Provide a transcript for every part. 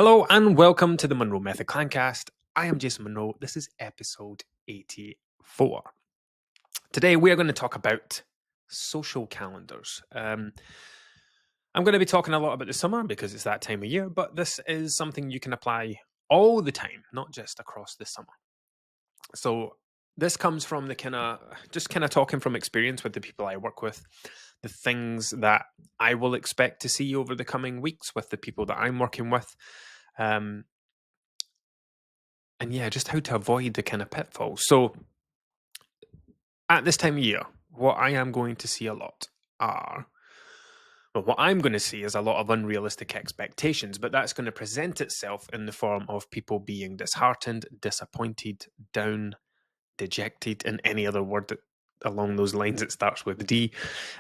Hello and welcome to the Munro Method Clancast. I am Jason Munro. This is episode 84. Today we are going to talk about social calendars. I'm going to be talking a lot about the summer because it's that time of year, but this is something you can apply all the time, not just across the summer. So this comes from the kind of talking from experience with the people I work with, the things that I will expect to see over the coming weeks with the people that I'm working with. And yeah, just how to avoid the kind of pitfalls. So at this time of year, what I am going to see a lot what I'm going to see is a lot of unrealistic expectations, but that's going to present itself in the form of people being disheartened, disappointed, down, dejected, and any other word that along those lines that starts with D,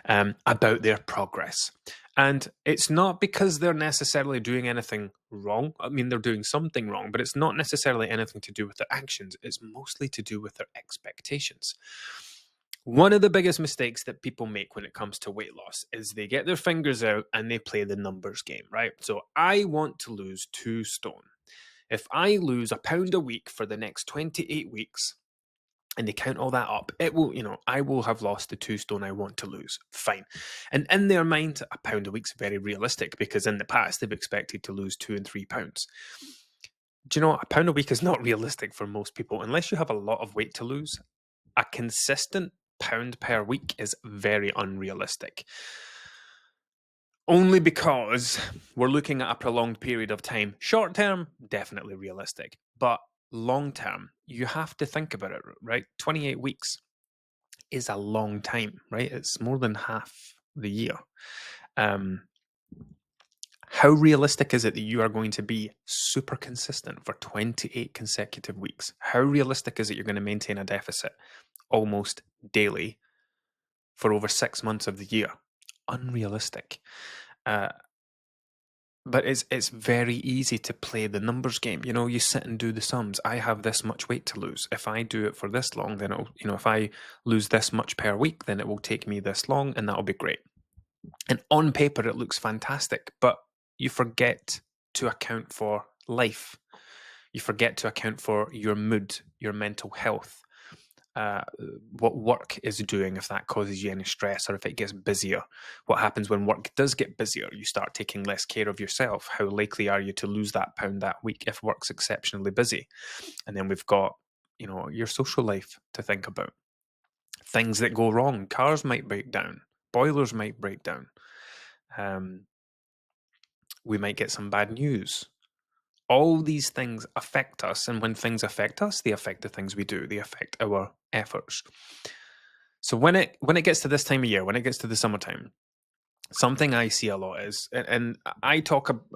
about their progress. And it's not because they're necessarily doing anything wrong. I mean, they're doing something wrong, but it's not necessarily anything to do with their actions. It's mostly to do with their expectations. One of the biggest mistakes that people make when it comes to weight loss is they get their fingers out and they play the numbers game, right? So I want to lose 2 stone. If I lose a pound a week for the next 28 weeks, and they count all that up, it will, I will have lost the 2 stone I want to lose. Fine. And in their mind, a pound a week's very realistic because in the past they've expected to lose 2 and 3 pounds. Do you know what? A pound a week is not realistic for most people unless you have a lot of weight to lose. A consistent pound per week is very unrealistic. Only because we're looking at a prolonged period of time. Short term, definitely realistic. But long term, you have to think about it, right? 28 weeks is a long time, right? It's more than half the year. How realistic is it that you are going to be super consistent for 28 consecutive weeks? How realistic is it you're going to maintain a deficit almost daily for over 6 months of the year? Unrealistic. But it's very easy to play the numbers game. You sit and do the sums. I have this much weight to lose. If I do it for this long, then it'll, if I lose this much per week, then it will take me this long and that'll be great. And on paper, it looks fantastic, but you forget to account for life. You forget to account for your mood, your mental health, what work is doing, if that causes you any stress or if it gets busier. What happens when work does get busier? You start taking less care of yourself. How likely are you to lose that pound that week if work's exceptionally busy? And then we've got, your social life to think about. Things that go wrong. Cars might break down. Boilers might break down. We might get some bad news. All these things affect us, and when things affect us, they affect the things we do. They affect our efforts. So when it gets to this time of year, when it gets to the summertime, something I see a lot is, and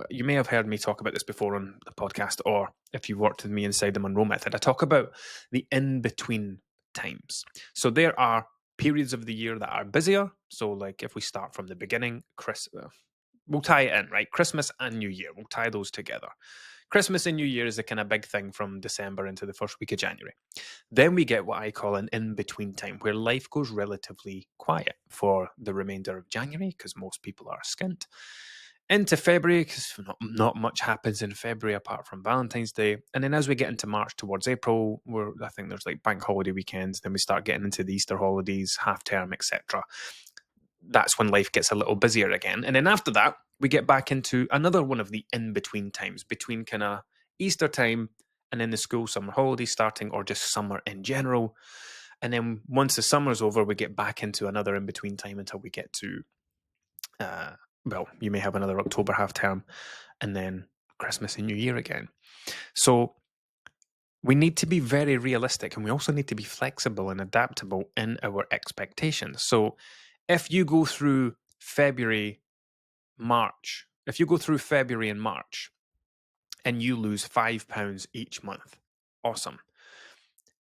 you may have heard me talk about this before on the podcast, or if you've worked with me inside the Munro Method, I talk about the in-between times. So there are periods of the year that are busier. So like if we start from the beginning, we'll tie it in, right? Christmas and New Year, we'll tie those together. Christmas and New Year is a kind of big thing from December into the first week of January. Then we get what I call an in-between time, where life goes relatively quiet for the remainder of January, because most people are skint. Into February, because not much happens in February apart from Valentine's Day. And then as we get into March towards April, where I think there's like bank holiday weekends, then we start getting into the Easter holidays, half term, etc. That's when life gets a little busier again. And then after that, we get back into another one of the in-between times, between kind of Easter time and then the school summer holidays starting, or just summer in general. And then once the summer's over, we get back into another in-between time until we get to, you may have another October half term and then Christmas and New Year again. So we need to be very realistic, and we also need to be flexible and adaptable in our expectations. So if you go through February and March, and you lose £5 each month, awesome.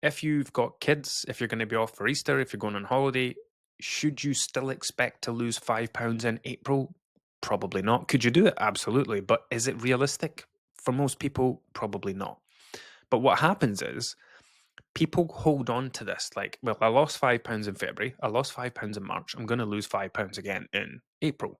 If you've got kids, if you're going to be off for Easter, if you're going on holiday, should you still expect to lose £5 in April? Probably not. Could you do it? Absolutely. But is it realistic? For most people, probably not. But what happens is people hold on to this like, well, I lost £5 in February, I lost £5 in March, I'm going to lose £5 again in April.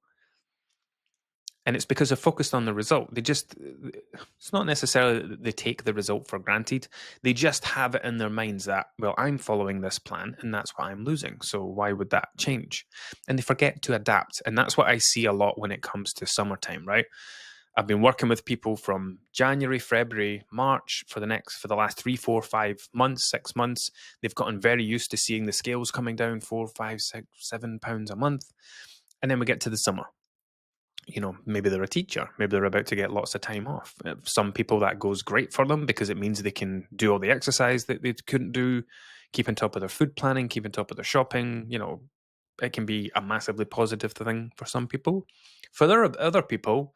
And it's because they're focused on the result. It's not necessarily that they take the result for granted. They just have it in their minds that, well, I'm following this plan and that's what I'm losing. So why would that change? And they forget to adapt. And that's what I see a lot when it comes to summertime, right? I've been working with people from January, February, March for the last 3, 4, 5 months, 6 months. They've gotten very used to seeing the scales coming down 4, 5, 6, 7 pounds a month. And then we get to the summer. Maybe they're a teacher, maybe they're about to get lots of time off. Some people, that goes great for them because it means they can do all the exercise that they couldn't do, keep on top of their food planning, keep on top of their shopping. It can be a massively positive thing for some people. For other people,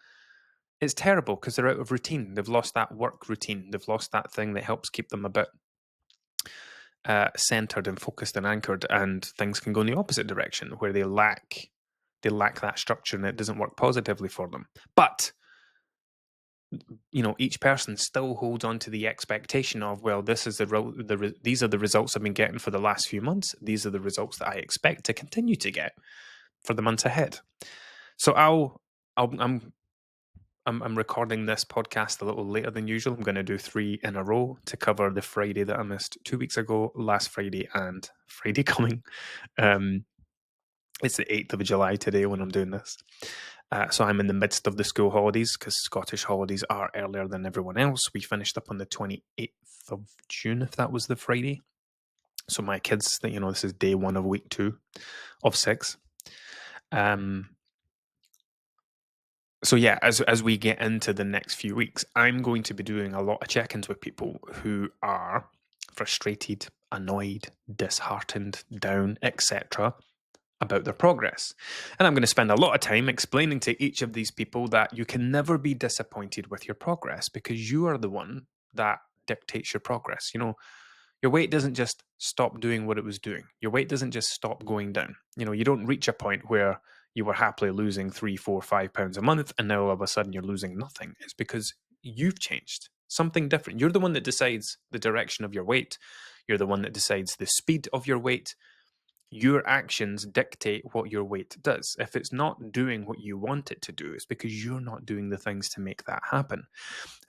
it's terrible because they're out of routine. They've lost that work routine. They've lost that thing that helps keep them a bit centered and focused and anchored, and things can go in the opposite direction where they lack that structure and it doesn't work positively for them. But each person still holds on to the expectation of, well, this is these are the results I've been getting for the last few months. These are the results that I expect to continue to get for the months ahead. So I'm recording this podcast a little later than usual. I'm going to do 3 in a row to cover the Friday that I missed 2 weeks ago, last Friday, and Friday coming. It's the 8th of July today when I'm doing this. So I'm in the midst of the school holidays because Scottish holidays are earlier than everyone else. We finished up on the 28th of June, if that was the Friday. So my kids, this is day 1 of week 2 of 6. So yeah, as we get into the next few weeks, I'm going to be doing a lot of check-ins with people who are frustrated, annoyed, disheartened, down, etc. about their progress. And I'm going to spend a lot of time explaining to each of these people that you can never be disappointed with your progress because you are the one that dictates your progress. Your weight doesn't just stop doing what it was doing. Your weight doesn't just stop going down. You don't reach a point where you were happily losing 3, 4, 5 pounds a month and now all of a sudden you're losing nothing. It's because you've changed. Something different. You're the one that decides the direction of your weight. You're the one that decides the speed of your weight. Your actions dictate what your weight does. If it's not doing what you want it to do, it's because you're not doing the things to make that happen.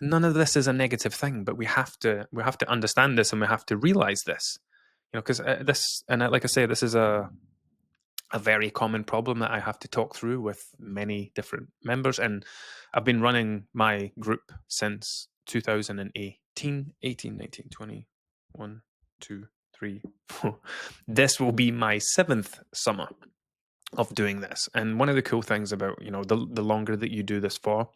None of this is a negative thing, but we have to understand this and we have to realize this. Because like I say, this is a very common problem that I have to talk through with many different members, and I've been running my group since 2018, 18, 19, 20, 1, 2, 3, 4. This will be my 7th summer of doing this. And one of the cool things about, the longer that you do this for,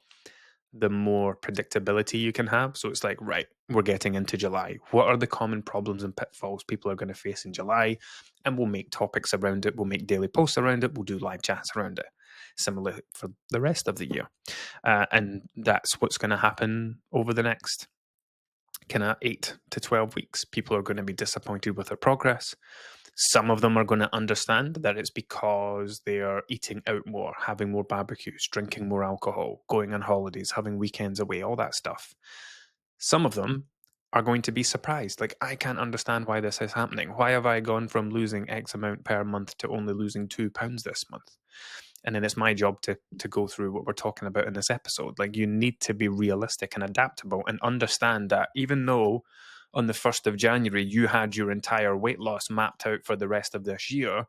the more predictability you can have. So it's like, right, we're getting into July. What are the common problems and pitfalls people are going to face in July? And we'll make topics around it. We'll make daily posts around it. We'll do live chats around it. Similar for the rest of the year. And that's what's going to happen over the next kind of 8 to 12 weeks. People are going to be disappointed with their progress. Some of them are going to understand that it's because they are eating out more, having more barbecues, drinking more alcohol, going on holidays, having weekends away, all that stuff. Some of them are going to be surprised. Like, I can't understand why this is happening. Why have I gone from losing X amount per month to only losing £2 this month? And then it's my job to go through what we're talking about in this episode. Like, you need to be realistic and adaptable and understand that even though on the 1st of January, you had your entire weight loss mapped out for the rest of this year,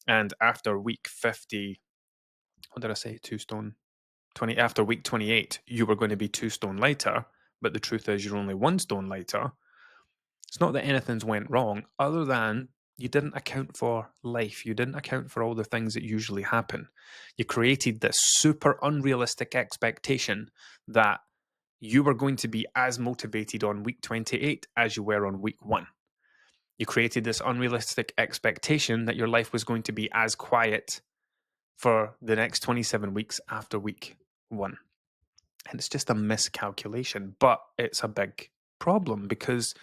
and after week 50, what did I say, 2 stone? 20, after week 28, you were going to be 2 stone lighter, but the truth is you're only 1 stone lighter. It's not that anything's went wrong, other than you didn't account for life. You didn't account for all the things that usually happen. You created this super unrealistic expectation that you were going to be as motivated on week 28 as you were on week 1. You created this unrealistic expectation that your life was going to be as quiet for the next 27 weeks after week 1. And it's just a miscalculation, but it's a big problem because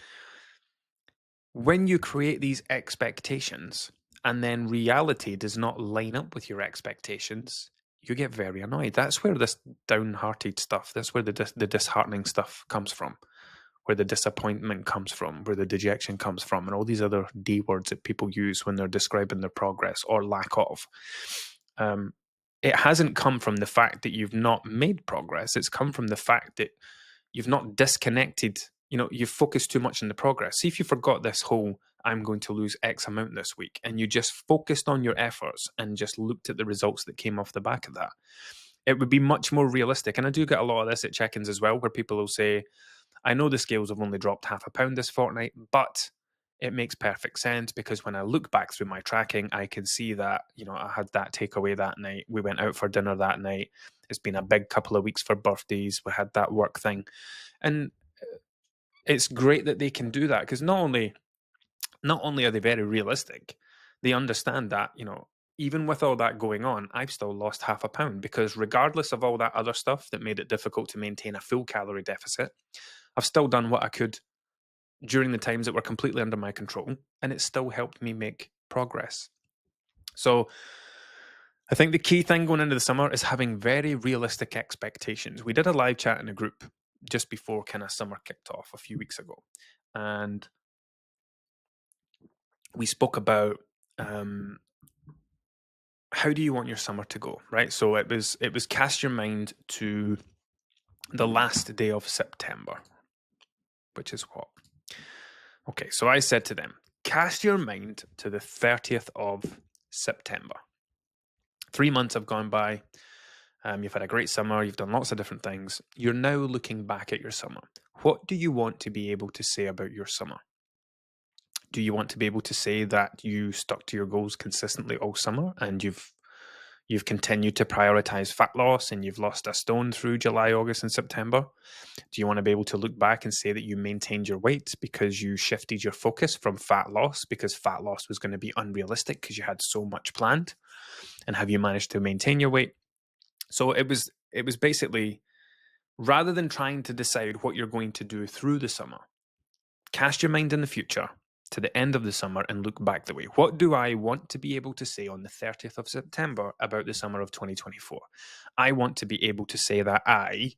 when you create these expectations and then reality does not line up with your expectations, you get very annoyed. That's where this downhearted stuff, that's where the disheartening stuff comes from, where the disappointment comes from, where the dejection comes from, and all these other D words that people use when they're describing their progress or lack of. it hasn't come from the fact that you've not made progress. It's come from the fact that you've not disconnected. You've focused too much on the progress. See if you forgot this whole I'm going to lose X amount this week, and you just focused on your efforts and just looked at the results that came off the back of that. It would be much more realistic. And I do get a lot of this at check-ins as well, where people will say, I know the scales have only dropped half a pound this fortnight, but it makes perfect sense because when I look back through my tracking, I can see that, I had that takeaway that night. We went out for dinner that night. It's been a big couple of weeks for birthdays. We had that work thing. And it's great that they can do that because not only are they very realistic, they understand that, even with all that going on, I've still lost half a pound because regardless of all that other stuff that made it difficult to maintain a full calorie deficit, I've still done what I could during the times that were completely under my control, and it still helped me make progress. So I think the key thing going into the summer is having very realistic expectations. We did a live chat in a group just before kind of summer kicked off a few weeks ago, and we spoke about how do you want your summer to go, right? So it was cast your mind to the last day of September, which is what? Okay, so I said to them, cast your mind to the 30th of September. 3 months have gone by. You've had a great summer. You've done lots of different things. You're now looking back at your summer. What do you want to be able to say about your summer? Do you want to be able to say that you stuck to your goals consistently all summer and you've continued to prioritize fat loss and you've lost a stone through July, August, and September? Do you want to be able to look back and say that you maintained your weight because you shifted your focus from fat loss because fat loss was going to be unrealistic because you had so much planned? And have you managed to maintain your weight? So it was basically, rather than trying to decide what you're going to do through the summer, cast your mind in the future to the end of the summer and look back the way. What do I want to be able to say on the 30th of September about the summer of 2024? I want to be able to say that I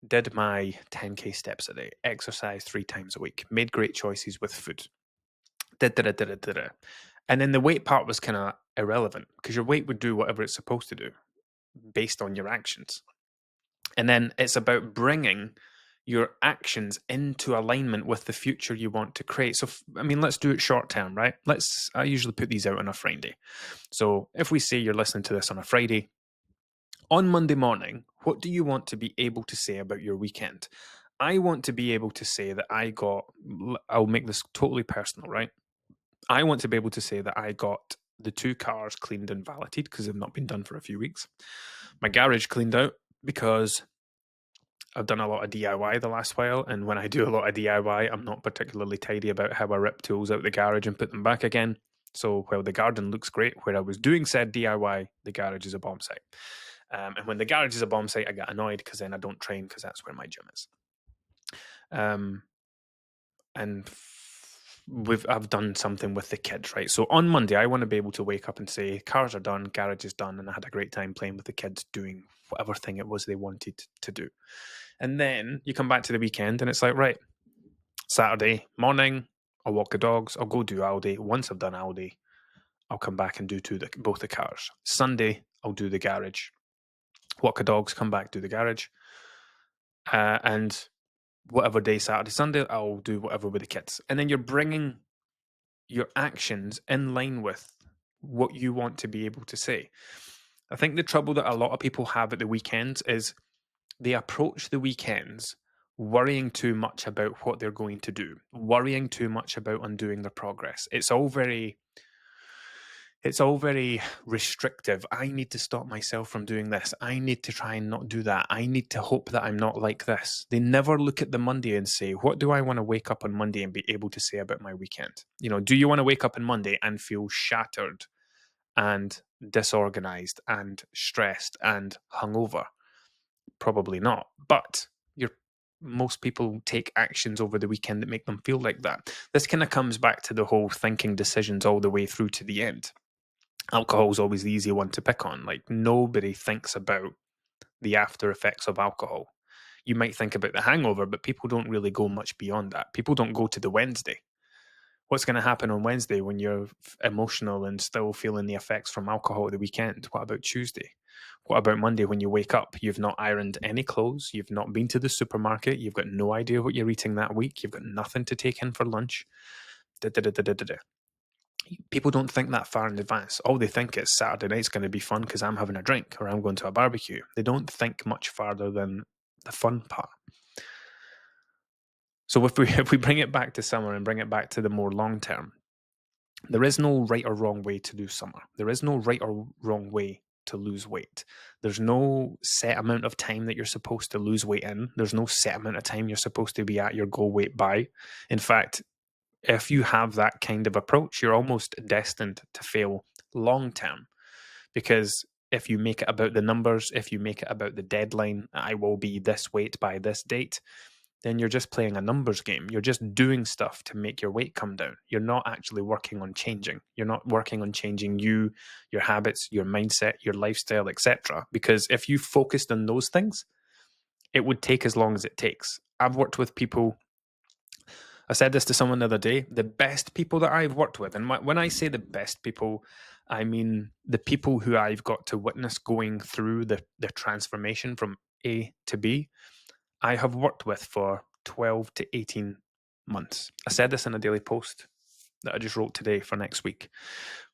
did my 10K steps a day, exercised 3 times a week, made great choices with food, and then the weight part was kind of irrelevant because your weight would do whatever it's supposed to do based on your actions. And then it's about bringing your actions into alignment with the future you want to create. So, let's do it short term, right? I usually put these out on a Friday. So if we say you're listening to this on a Friday, on Monday morning, what do you want to be able to say about your weekend? I want to be able to say that I'll make this totally personal, right? I want to be able to say that I got the 2 cars cleaned and valeted because they've not been done for a few weeks. My garage cleaned out because I've done a lot of DIY the last while, and when I do a lot of DIY, I'm not particularly tidy about how I rip tools out the garage and put them back again. So while the garden looks great, where I was doing said DIY, the garage is a bomb site. And when the garage is a bomb site, I get annoyed because then I don't train because that's where my gym is. And I've done something with the kids, right? So on Monday, I want to be able to wake up and say, cars are done, garage is done, and I had a great time playing with the kids doing whatever thing it was they wanted to do. And then you come back to the weekend and it's like, right, Saturday morning, I'll walk the dogs, I'll go do Aldi. Once I've done Aldi, I'll come back and do both the cars. Sunday, I'll do the garage. Walk the dogs, come back, do the garage. And whatever day, Saturday, Sunday, I'll do whatever with the kids. And then you're bringing your actions in line with what you want to be able to say. I think the trouble that a lot of people have at the weekends is they approach the weekends worrying too much about what they're going to do, worrying too much about undoing their progress. It's all very restrictive. I need to stop myself from doing this. I need to try and not do that. I need to hope that I'm not like this. They never look at the Monday and say, what do I want to wake up on Monday and be able to say about my weekend? Do you want to wake up on Monday and feel shattered and disorganized and stressed and hungover? Probably not. But most people take actions over the weekend that make them feel like that. This kind of comes back to the whole thinking decisions all the way through to the end. Alcohol is always the easy one to pick on. Like, nobody thinks about the after effects of alcohol. You might think about the hangover, but people don't really go much beyond that. People don't go to the Wednesday. What's going to happen on Wednesday when you're emotional and still feeling the effects from alcohol at the weekend? What about Tuesday? What about Monday when you wake up? You've not ironed any clothes. You've not been to the supermarket. You've got no idea what you're eating that week. You've got nothing to take in for lunch. People don't think that far in advance. All they think is Saturday night's going to be fun because I'm having a drink or I'm going to a barbecue. They don't think much farther than the fun part. So if we bring it back to summer and bring it back to the more long term, there is no right or wrong way to do summer. There is no right or wrong way to lose weight. There's no set amount of time that you're supposed to lose weight in. There's no set amount of time you're supposed to be at your goal weight by. In fact, if you have that kind of approach, you're almost destined to fail long term. Because if you make it about the numbers, if you make it about the deadline, I will be this weight by this date, then you're just playing a numbers game. You're just doing stuff to make your weight come down. You're not actually working on changing. You're not working on changing you, your habits, your mindset, your lifestyle, etc. Because if you focused on those things, it would take as long as it takes. I've worked with people. I said this to someone the other day. The best people that I've worked with, and when I say the best people, I mean the people who I've got to witness going through the transformation from A to B, I have worked with for 12 to 18 months. I said this in a daily post that I just wrote today for next week,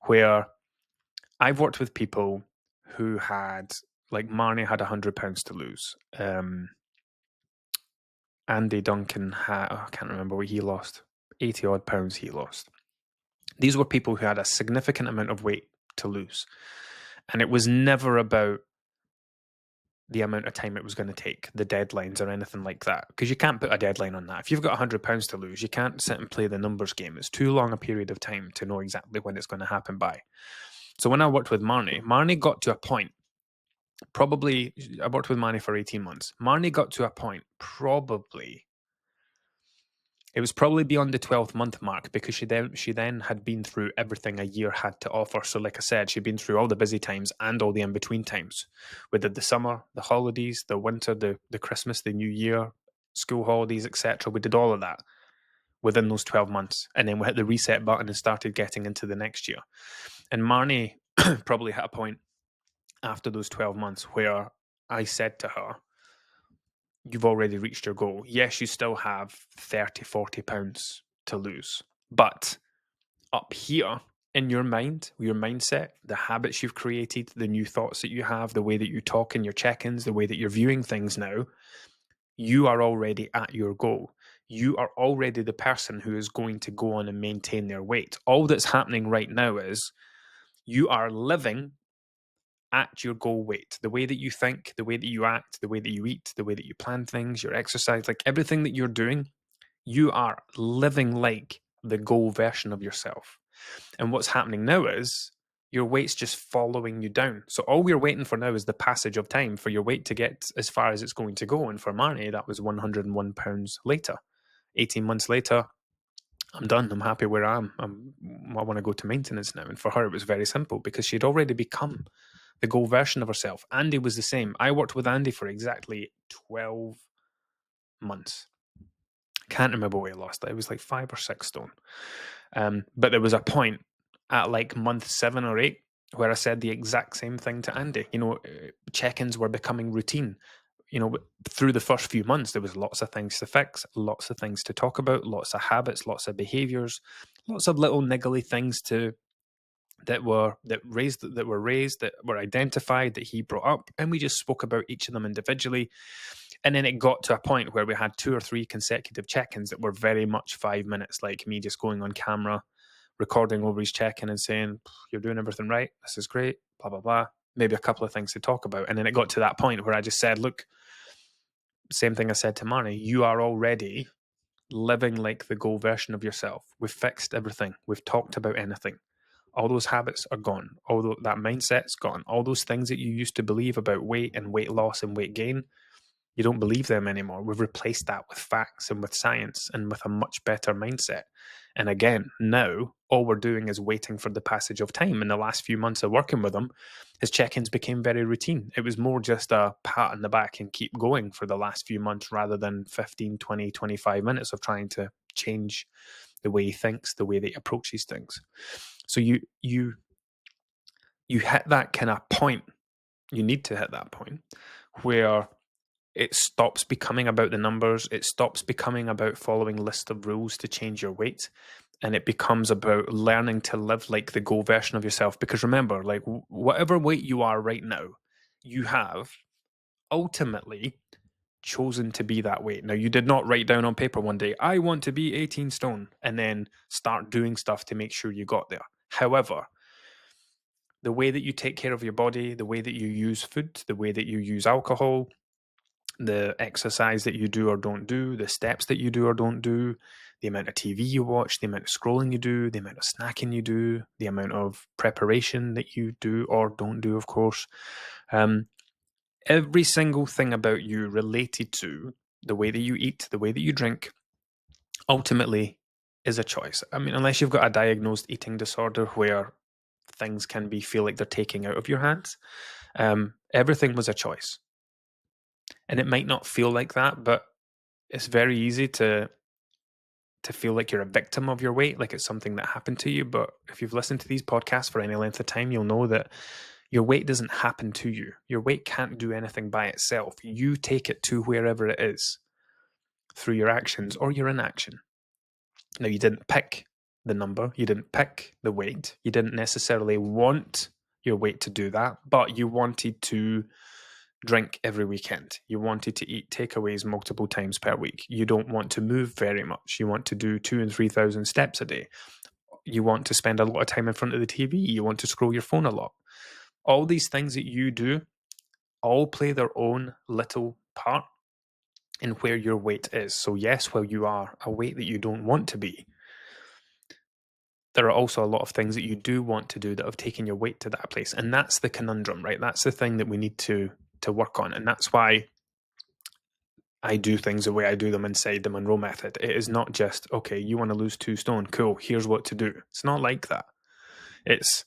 where I've worked with people who had, like Marnie had £100 to lose. Andy Duncan had, I can't remember what he lost, 80 odd pounds he lost. These were people who had a significant amount of weight to lose. And it was never about the amount of time it was going to take, the deadlines or anything like that, because you can't put a deadline on that. If you've got £100 to lose, you can't sit and play the numbers game. It's too long a period of time to know exactly when it's going to happen by. So when I worked with Marnie got to a point, probably, I worked with Marnie for 18 months. Marnie got to a point, it was probably beyond the 12th month mark, because she then had been through everything a year had to offer. So like I said, she'd been through all the busy times and all the in-between times. We did the summer, the holidays, the winter, the Christmas, the New Year, school holidays, etc. We did all of that within those 12 months. And then we hit the reset button and started getting into the next year. And Marnie probably hit a point after those 12 months where I said to her, you've already reached your goal. Yes, you still have 30, 40 pounds to lose. But up here in your mind, your mindset, the habits you've created, the new thoughts that you have, the way that you talk in your check-ins, the way that you're viewing things now, you are already at your goal. You are already the person who is going to go on and maintain their weight. All that's happening right now is you are living at your goal weight. The way that you think, the way that you act, the way that you eat, the way that you plan things, your exercise, like everything that you're doing, you are living like the goal version of yourself. And what's happening now is your weight's just following you down. So all we're waiting for now is the passage of time for your weight to get as far as it's going to go. And for Marnie, that was 101 pounds later. 18 months later, I'm done. I'm happy where I am. I want to go to maintenance now. And for her, it was very simple because she'd already become the goal version of herself. Andy was the same. I worked with Andy for exactly 12 months. Can't remember what he lost. It was like 5 or 6 stone. But there was a point at like month 7 or 8 where I said the exact same thing to Andy. Check-ins were becoming routine. Through the first few months, there was lots of things to fix, lots of things to talk about, lots of habits, lots of behaviors, lots of little niggly things that were raised, that were identified, that he brought up, and we just spoke about each of them individually. And then it got to a point where we had 2 or 3 consecutive check-ins that were very much 5 minutes, like me just going on camera, recording over his check-in and saying, you're doing everything right, this is great, blah, blah, blah. Maybe a couple of things to talk about. And then it got to that point where I just said, look, same thing I said to Marnie, you are already living like the goal version of yourself. We've fixed everything. We've talked about anything. All those habits are gone. All that mindset's gone. All those things that you used to believe about weight and weight loss and weight gain, you don't believe them anymore. We've replaced that with facts and with science and with a much better mindset. And again, now all we're doing is waiting for the passage of time. In the last few months of working with him, his check-ins became very routine. It was more just a pat on the back and keep going for the last few months rather than 15, 20, 25 minutes of trying to change the way he thinks, the way that he approaches things. So you hit that kind of point. You need to hit that point where it stops becoming about the numbers. It stops becoming about following lists of rules to change your weight. And it becomes about learning to live like the goal version of yourself. Because remember, like whatever weight you are right now, you have ultimately chosen to be that weight. Now, you did not write down on paper one day, I want to be 18 stone, and then start doing stuff to make sure you got there. However, the way that you take care of your body, the way that you use food, the way that you use alcohol, the exercise that you do or don't do, the steps that you do or don't do, the amount of TV you watch, the amount of scrolling you do, the amount of snacking you do, the amount of preparation that you do or don't do, of course. Every single thing about you related to the way that you eat, the way that you drink, ultimately is a choice. I mean, unless you've got a diagnosed eating disorder where things can feel like they're taking out of your hands, everything was a choice. And it might not feel like that, but it's very easy to feel like you're a victim of your weight, like it's something that happened to you. But if you've listened to these podcasts for any length of time, you'll know that your weight doesn't happen to you. Your weight can't do anything by itself. You take it to wherever it is through your actions or your inaction. Now, you didn't pick the number. You didn't pick the weight. You didn't necessarily want your weight to do that, but you wanted to drink every weekend. You wanted to eat takeaways multiple times per week. You don't want to move very much. You want to do 2,000 and 3,000 steps a day. You want to spend a lot of time in front of the TV. You want to scroll your phone a lot. All these things that you do all play their own little part in where your weight is. So yes, while you are a weight that you don't want to be, there are also a lot of things that you do want to do that have taken your weight to that place. And that's the conundrum, right? That's the thing that we need to work on. And that's why I do things the way I do them inside the Munro Method. It is not just, okay, you want to lose 2 stone, cool, here's what to do. It's not like that. It's,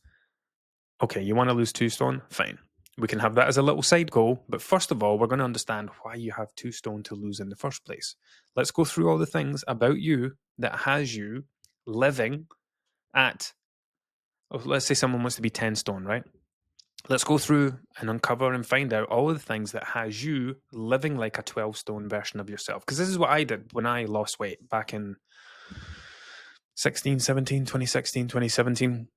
okay, you want to lose 2 stone? Fine. We can have that as a little side goal, but first of all, we're going to understand why you have 2 stone to lose in the first place. Let's go through all the things about you that has you living at, let's say someone wants to be 10 stone, right? Let's go through and uncover and find out all of the things that has you living like a 12 stone version of yourself. Because this is what I did when I lost weight back in 2017.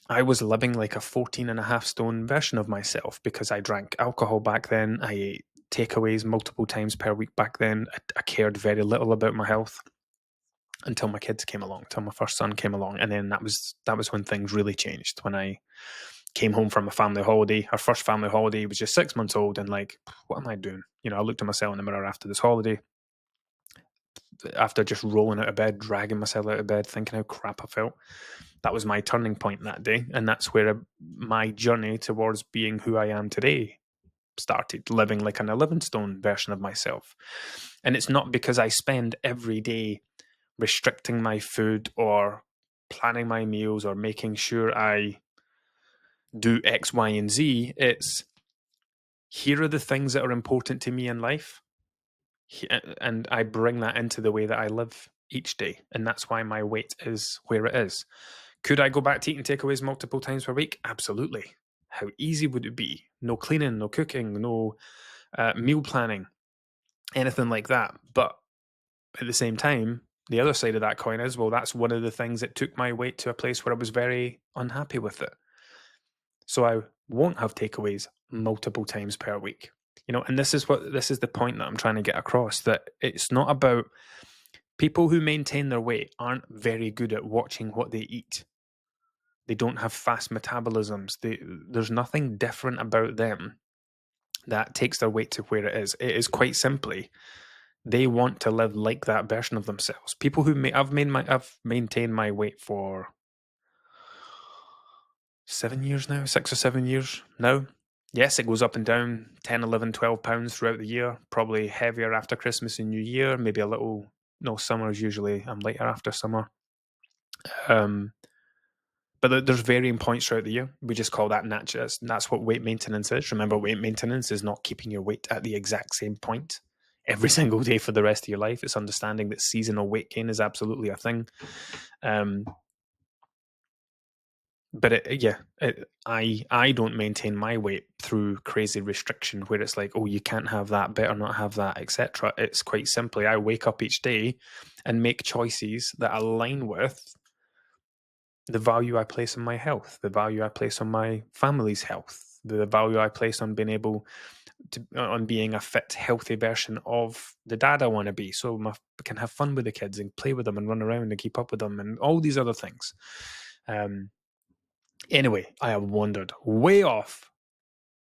I was living like a 14.5 stone version of myself because I drank alcohol back then. I ate takeaways multiple times per week back then. I cared very little about my health until my kids came along, until my first son came along. And then that was when things really changed. When I came home from a family holiday. Our first family holiday was just 6 months old, and like, what am I doing? You know, I looked at myself in the mirror after this holiday, after just rolling out of bed, dragging myself out of bed, thinking how crap I felt. That was my turning point that day, and that's where my journey towards being who I am today started, living like an 11 stone version of myself. And it's not because I spend every day restricting my food or planning my meals or making sure I do X, Y, and Z. It's, here are the things that are important to me in life, and I bring that into the way that I live each day. And that's why my weight is where it is. Could I go back to eating takeaways multiple times per week? Absolutely. How easy would it be? No cleaning, no cooking, no meal planning, anything like that. But at the same time, the other side of that coin is, well, that's one of the things that took my weight to a place where I was very unhappy with it. So I won't have takeaways multiple times per week. You know, and this is the point that I'm trying to get across, that it's not about, people who maintain their weight aren't very good at watching what they eat. They don't have fast metabolisms. There's nothing different about them that takes their weight to where it is. It is quite simply, they want to live like that version of themselves. People who I've maintained my weight for 7 years now, 6 or 7 years now. Yes, it goes up and down 10, 11, 12 pounds throughout the year, probably heavier after Christmas and New Year, maybe a little, no, summer's usually, I'm lighter after summer. But there's varying points throughout the year. We just call that natural. That's what weight maintenance is. Remember, weight maintenance is not keeping your weight at the exact same point every single day for the rest of your life. It's understanding that seasonal weight gain is absolutely a thing. But I don't maintain my weight through crazy restriction where it's like, oh, you can't have that, better not have that, etc. It's quite simply, I wake up each day and make choices that align with the value I place on my health, the value I place on my family's health, the value I place on being able to, on being a fit, healthy version of the dad I want to be. So I can have fun with the kids and play with them and run around and keep up with them and all these other things. Anyway, I have wandered way off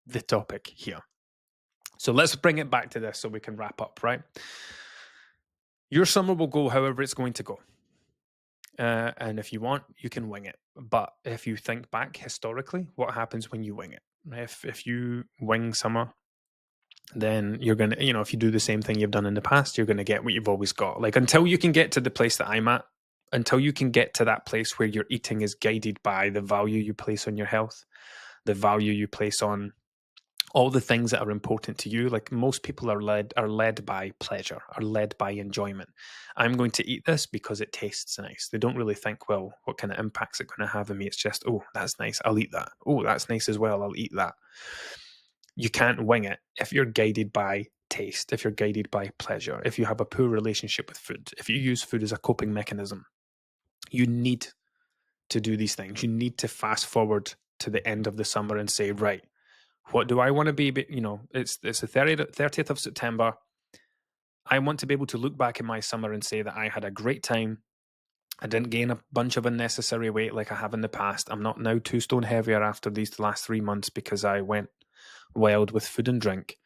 the topic here. So let's bring it back to this so we can wrap up, right? Your summer will go however it's going to go. And if you want, you can wing it. But if you think back historically, what happens when you wing it? If you wing summer, then you're going to, if you do the same thing you've done in the past, you're going to get what you've always got. Like until you can get to the place that I'm at, until you can get to that place where your eating is guided by the value you place on your health, the value you place on all the things that are important to you. Like most people are led by pleasure, are led by enjoyment. I'm going to eat this because it tastes nice. They don't really think, well, what kind of impact's it going to have on me? It's just, oh, that's nice, I'll eat that. Oh, that's nice as well, I'll eat that. You can't wing it if you're guided by taste, if you're guided by pleasure, if you have a poor relationship with food, if you use food as a coping mechanism. You need to do these things. You need to fast forward to the end of the summer and say, right, what do I want to be? It's the 30th of September. I want to be able to look back in my summer and say that I had a great time. I didn't gain a bunch of unnecessary weight like I have in the past. I'm not now 2 stone heavier after these last 3 months because I went wild with food and drink.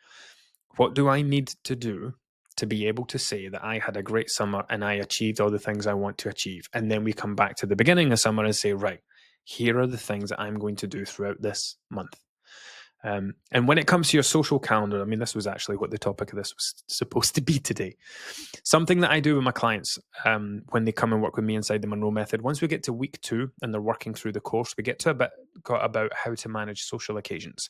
What do I need to do to be able to say that I had a great summer and I achieved all the things I want to achieve? And then we come back to the beginning of summer and say, right, here are the things that I'm going to do throughout this month. And when it comes to your social calendar, I mean, this was actually what the topic of this was supposed to be today. Something that I do with my clients when they come and work with me inside the Munro Method, once we get to week 2 and they're working through the course, we get to a bit about how to manage social occasions.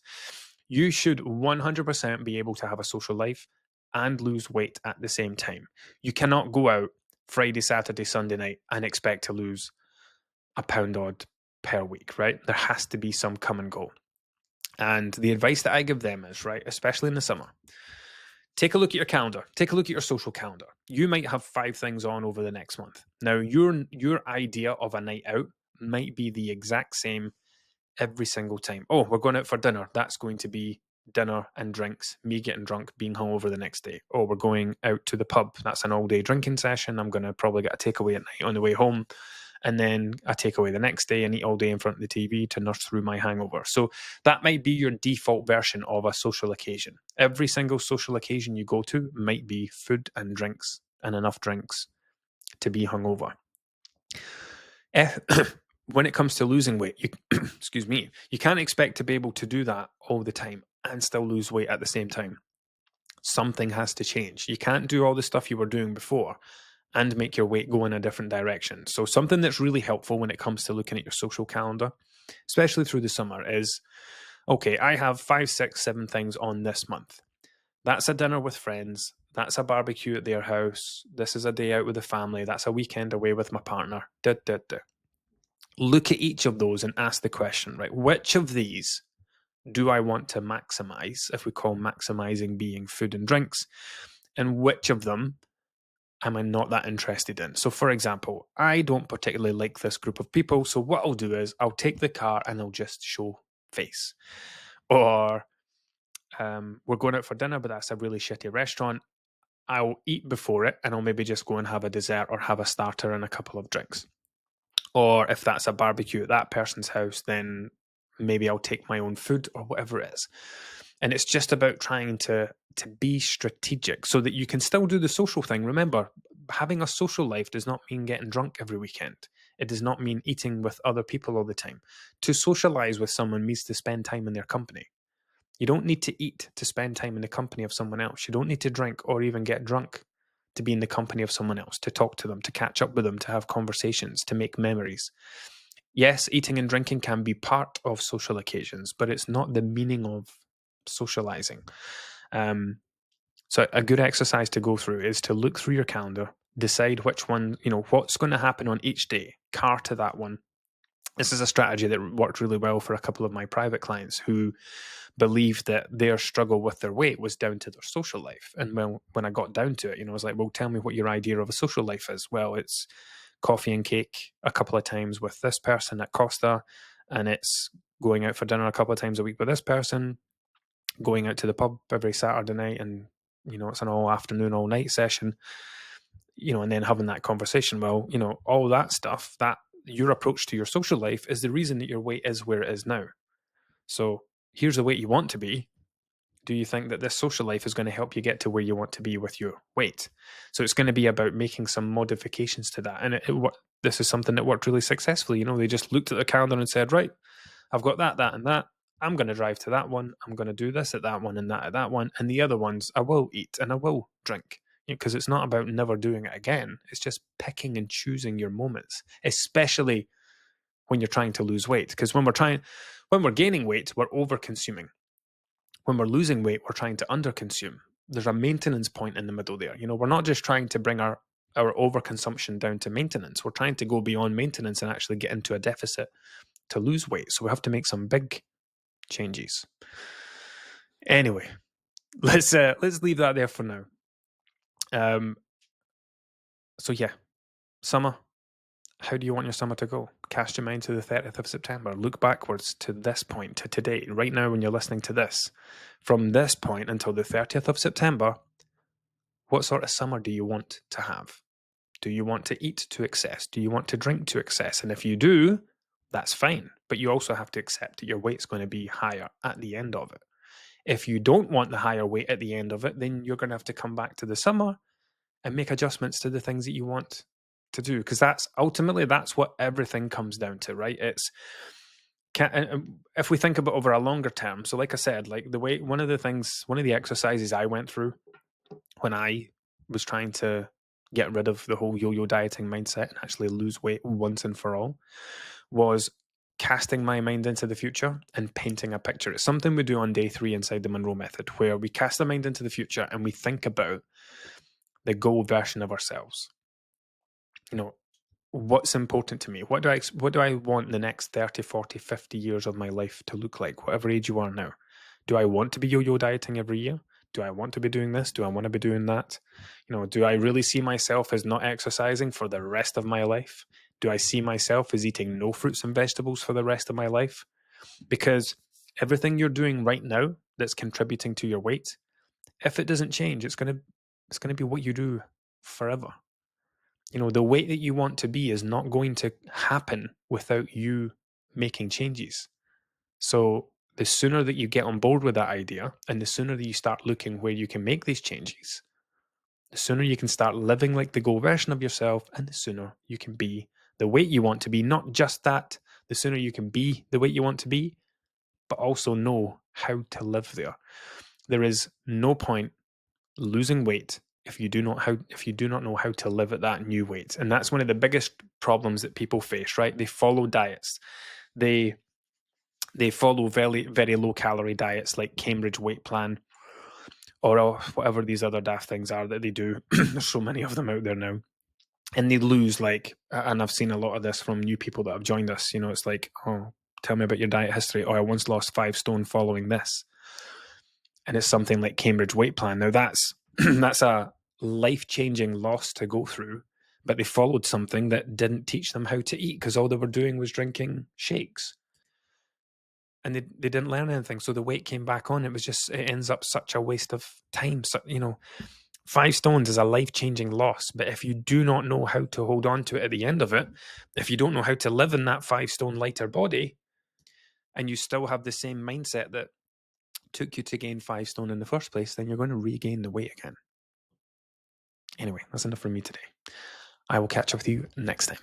You should 100% be able to have a social life and lose weight at the same time. You cannot go out Friday, Saturday, Sunday night and expect to lose a pound odd per week, right? There has to be some come and go. And the advice that I give them is, right, especially in the summer, take a look at your calendar. Take a look at your social calendar. You might have 5 things on over the next month. Now, your idea of a night out might be the exact same every single time. Oh, we're going out for dinner. That's going to be dinner and drinks, me getting drunk, being hungover the next day. Oh, we're going out to the pub. That's an all-day drinking session. I'm going to probably get a takeaway at night on the way home. And then a takeaway the next day and eat all day in front of the TV to nurse through my hangover. So that might be your default version of a social occasion. Every single social occasion you go to might be food and drinks and enough drinks to be hungover. When it comes to losing weight, excuse me, you can't expect to be able to do that all the time and still lose weight at the same time. Something has to change. You can't do all the stuff you were doing before and make your weight go in a different direction. So something that's really helpful when it comes to looking at your social calendar, especially through the summer, is, okay, I have 5, 6, 7 things on this month. That's a dinner with friends. That's a barbecue at their house. This is a day out with the family. That's a weekend away with my partner. Look at each of those and ask the question, right, which of these do I want to maximize, if we call maximizing being food and drinks, and which of them am I not that interested in? So, for example, I don't particularly like this group of people, so what I'll do is I'll take the car and I'll just show face. Or we're going out for dinner, but that's a really shitty restaurant. I'll eat before it and I'll maybe just go and have a dessert or have a starter and a couple of drinks. Or if that's a barbecue at that person's house, then maybe I'll take my own food or whatever it is. And it's just about trying to be strategic so that you can still do the social thing. Remember, having a social life does not mean getting drunk every weekend. It does not mean eating with other people all the time. To socialize with someone means to spend time in their company. You don't need to eat to spend time in the company of someone else. You don't need to drink or even get drunk to be in the company of someone else, to talk to them, to catch up with them, to have conversations, to make memories. Yes, eating and drinking can be part of social occasions, but it's not the meaning of socializing. So a good exercise to go through is to look through your calendar, decide which one, what's going to happen on each day, car to that one. This is a strategy that worked really well for a couple of my private clients who believed that their struggle with their weight was down to their social life. And when I got down to it, I was like, well, tell me what your idea of a social life is. Well, it's coffee and cake a couple of times with this person at Costa, and it's going out for dinner a couple of times a week with this person, going out to the pub every Saturday night, and it's an all afternoon, all night session, and then having that conversation. Well, all that stuff, that your approach to your social life is the reason that your weight is where it is now. So here's the weight you want to be. Do you think that this social life is going to help you get to where you want to be with your weight? So it's going to be about making some modifications to that. And this is something that worked really successfully. They just looked at the calendar and said, right, I've got that, and that. I'm going to drive to that one. I'm going to do this at that one and that at that one. And the other ones, I will eat and I will drink. Because it's not about never doing it again. It's just picking and choosing your moments, especially when you're trying to lose weight. Because when we're gaining weight, we're over consuming. When we're losing weight, we're trying to underconsume. There's a maintenance point in the middle there. We're not just trying to bring our overconsumption down to maintenance. We're trying to go beyond maintenance and actually get into a deficit to lose weight. So we have to make some big changes. Anyway, let's leave that there for now. So yeah, summer. How do you want your summer to go? Cast your mind to the 30th of September. Look backwards to this point, to today, right now when you're listening to this. From this point until the 30th of September, what sort of summer do you want to have? Do you want to eat to excess? Do you want to drink to excess? And if you do, that's fine. But you also have to accept that your weight's going to be higher at the end of it. If you don't want the higher weight at the end of it, then you're going to have to come back to the summer and make adjustments to the things that you want to do, because that's what everything comes down to, right? It's if we think about over a longer term. So like I said, like one of the exercises I went through when I was trying to get rid of the whole yo-yo dieting mindset and actually lose weight once and for all was casting my mind into the future and painting a picture. It's something we do on day 3 inside the Munro Method, where we cast the mind into the future and we think about the goal version of ourselves. What's important to me? What do I want the next 30, 40, 50 years of my life to look like, whatever age you are now? Do I want to be yo-yo dieting every year? Do I want to be doing this? Do I want to be doing that? Do I really see myself as not exercising for the rest of my life? Do I see myself as eating no fruits and vegetables for the rest of my life? Because everything you're doing right now that's contributing to your weight, if it doesn't change, it's going to be what you do forever. The weight that you want to be is not going to happen without you making changes. So the sooner that you get on board with that idea, and the sooner that you start looking where you can make these changes, the sooner you can start living like the goal version of yourself, and the sooner you can be the weight you want to be. Not just that, the sooner you can be the weight you want to be, but also know how to live there. There is no point losing weight if you do not know how to live at that new weight. And that's one of the biggest problems that people face, right? They follow diets. They follow very, very low calorie diets like Cambridge Weight Plan or whatever these other daft things are that they do. There's so many of them out there now. And they lose and I've seen a lot of this from new people that have joined us. It's like, oh, tell me about your diet history. Oh, I once lost 5 stone following this. And it's something like Cambridge Weight Plan. Now that's a life-changing loss to go through, but they followed something that didn't teach them how to eat because all they were doing was drinking shakes. And they didn't learn anything. So the weight came back on. It ends up such a waste of time. So, 5 stones is a life-changing loss. But if you do not know how to hold on to it at the end of it, if you don't know how to live in that 5 stone lighter body, and you still have the same mindset that took you to gain 5 stone in the first place, then you're going to regain the weight again. Anyway, that's enough from me today. I will catch up with you next time.